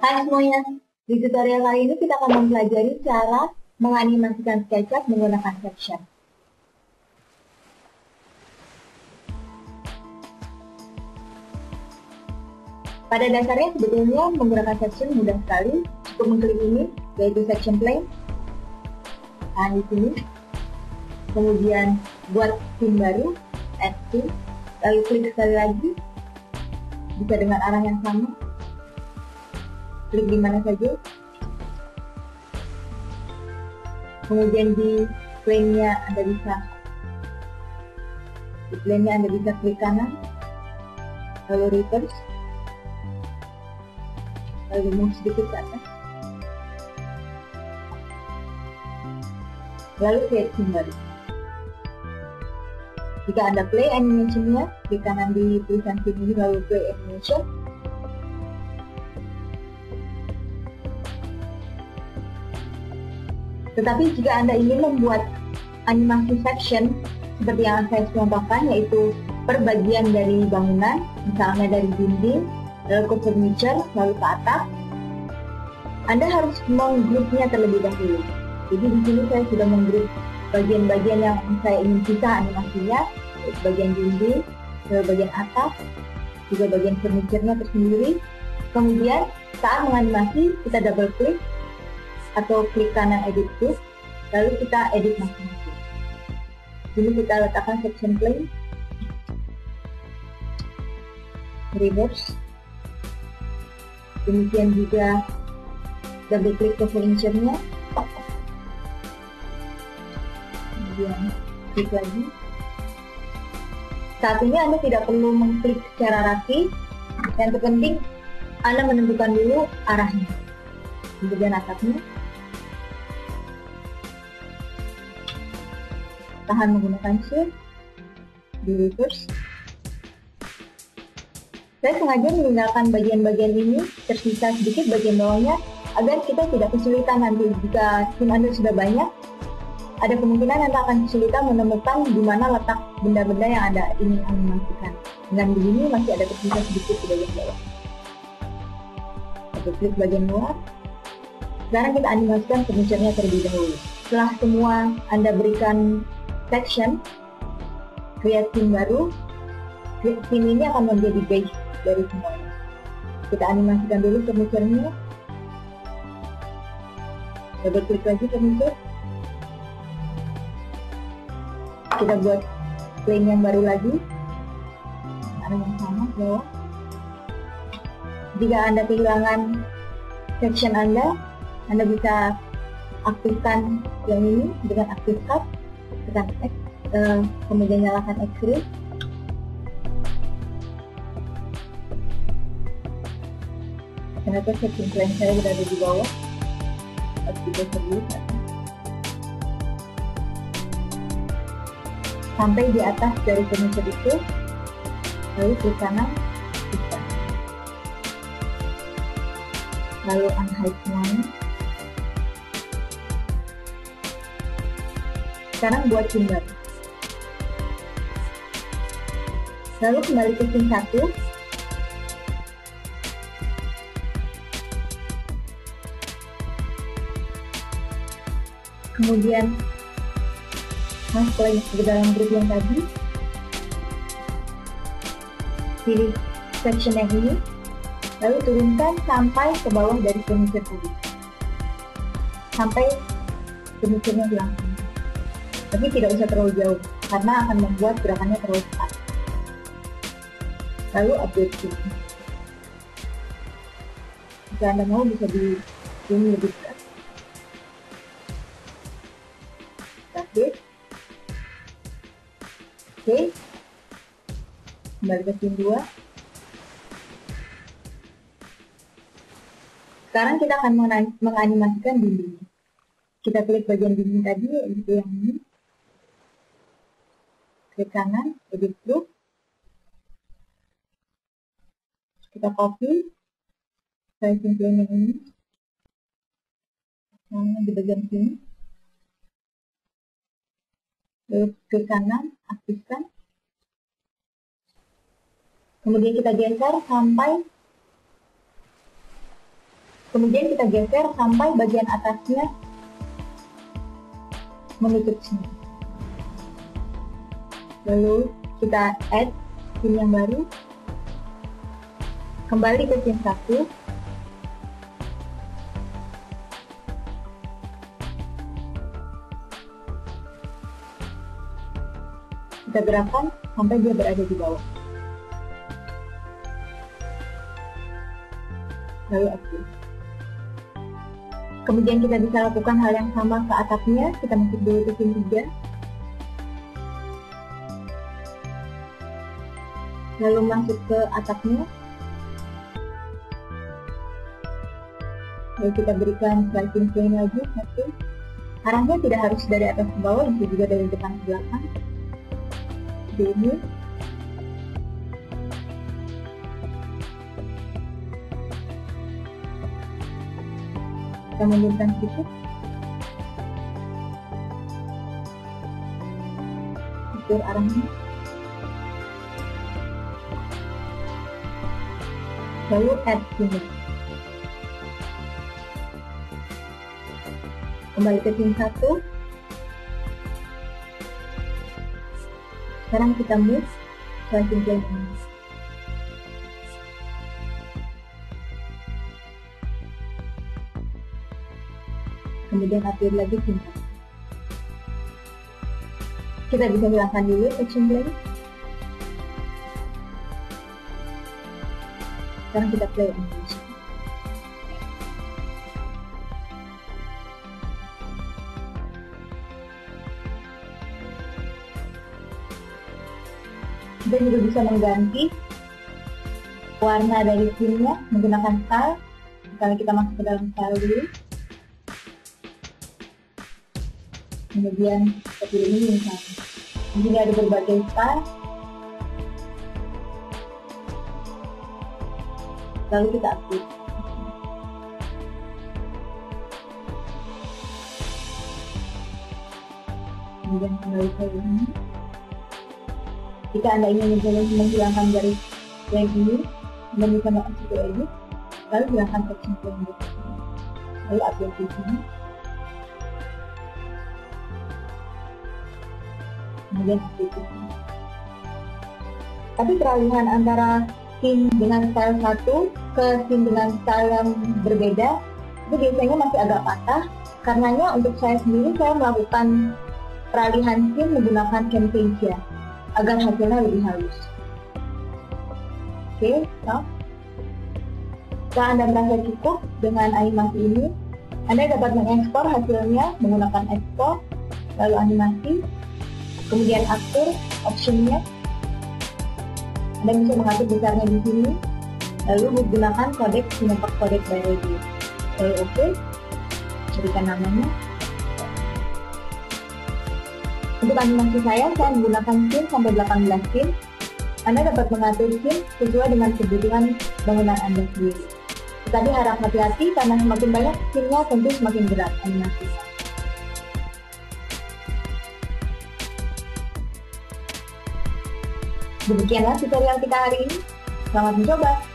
Hai semuanya, di tutorial kali ini kita akan mempelajari cara menganimasikan SketchUp menggunakan section. Pada dasarnya sebetulnya menggunakan section mudah sekali, cukup mengklik ini, yaitu section plane. Nah, di sini. Kemudian buat scene baru, add scene, lalu klik sekali lagi, bisa dengan arah yang sama. Klik di mana saja. Kemudian di plane-nya Anda bisa klik kanan, lalu reverse, lalu move sedikit ke atas, lalu create scene baru. Jika Anda play animation-nya, klik kanan di tulisan scene ini lalu play animation. Tetapi jika Anda ingin membuat animasi section seperti yang saya contohkan, yaitu per bagian dari bangunan, misalnya dari dinding, lalu ke furniture, lalu ke atap, Anda harus menggrupnya terlebih dahulu. Jadi di sini saya sudah menggrup bagian-bagian yang saya ingin pisah animasinya, yaitu bagian dinding, lalu bagian atap, juga bagian furniture-nya tersendiri. Kemudian saat menganimasi kita double klik atau klik kanan edit group, lalu kita edit masing-masing. Ini kita letakkan section plane, reverse, demikian juga double klik ke furniture-nya, kemudian klik lagi. Saat ini Anda tidak perlu mengklik secara rapi, yang terpenting Anda menentukan dulu arahnya. Kemudian atapnya, tahan menggunakan shift, di reverse. Saya sengaja meninggalkan bagian-bagian ini, tersisa sedikit bagian bawahnya, agar kita tidak kesulitan nanti. Jika scene Anda sudah banyak, ada kemungkinan Anda akan kesulitan menemukan di mana letak benda-benda yang Anda ingin animasikan. Dengan begini masih ada tersisa sedikit di bagian bawah. Oke, klik bagian luar. Sekarang kita animasikan furniture-nya terlebih dahulu. Setelah semua Anda berikan section, create scene baru, scene ini akan menjadi base dari semuanya. Kita animasikan dulu furniture-nya, double klik lagi furniture, kita buat plane yang baru lagi, arah yang sama ke bawah. Jika Anda kehilangan section Anda bisa aktifkan yang ini dengan aktif cut, tekan X, kemudian nyalakan X-ray. Ternyata section plane saya berada di bawah, harus digeser dulu sampai di atas dari furniture itu, lalu klik kanan, bisa, lalu unhide semuanya. Sekarang buat scene baru. Lalu kembali ke scene 1. Kemudian masuk lagi ke dalam group yang tadi. Pilih section yang ini. Lalu turunkan sampai ke bawah dari furniture tadi. Sampai furniture-nya hilang. Tapi tidak usah terlalu jauh, karena akan membuat gerakannya terlalu cepat. Lalu update scene. Jika Anda mau bisa di zoom lebih dekat. Update. Oke. Kembali ke scene 2. Sekarang kita akan menganimasikan dinding. Kita klik bagian dinding tadi, yaitu yang ini. Klik kanan, edit group. Kita copy section plane yang ini. Di bagian sini. Lalu klik kanan, aktifkan. Kemudian kita geser sampai Kemudian kita geser sampai bagian atasnya menutup sini. Lalu kita add scene yang baru. Kembali ke scene 1. Kita gerakkan sampai dia berada di bawah. Lalu aktif. Kemudian kita bisa lakukan hal yang sama ke atapnya. Kita masuk dulu ke scene 3. Lalu masuk ke atapnya. Lalu kita berikan slicing plane lagi. Satu. Arahnya tidak harus dari atas ke bawah, bisa juga dari depan ke belakang. Ini. Kita mundur sedikit. Atur arahnya. Lalu add sini. Kembali ke scene 1. Sekarang kita move slicing plane ini. Kemudian upload lagi scene 1. Kita bisa hilangkan dulu action plane. Sekarang kita play animation. Kita juga bisa mengganti warna dari scene-nya menggunakan style. Misalnya kita masuk ke dalam style dulu. Kemudian kita pilih ini misalnya. Di sini ada berbagai style. Lalu kita aktif. Kemudian kembali ke ini. Jika Anda ingin menghilangkan garis plane ini, Anda bisa masuk ke edit, lalu hilangkan section plane di sini. Lalu upload di sini. Kemudian aktif di sini. Tapi peralihan antara scene dengan style 1 ke scene dengan style yang berbeda itu biasanya masih agak patah. Karenanya untuk saya sendiri, saya melakukan peralihan scene menggunakan Camtasia agar hasilnya lebih halus. Oke, stop. Setelah Anda merasa cukup dengan animasi ini, Anda dapat mengekspor hasilnya menggunakan ekspor, lalu animasi, kemudian atur optionnya. Anda bisa mengatur besarnya di sini, lalu menggunakan kodek Cinepak Codec by Radio. Lalu oke, berikan namanya. Untuk animasi saya menggunakan scene sampai 18 scene. Anda dapat mengatur scene sesuai dengan kebutuhan bangunan Anda sendiri. Tetapi harap hati-hati karena semakin banyak scene-nya tentu semakin berat animasi. Demikianlah tutorial kita hari ini. Selamat mencoba!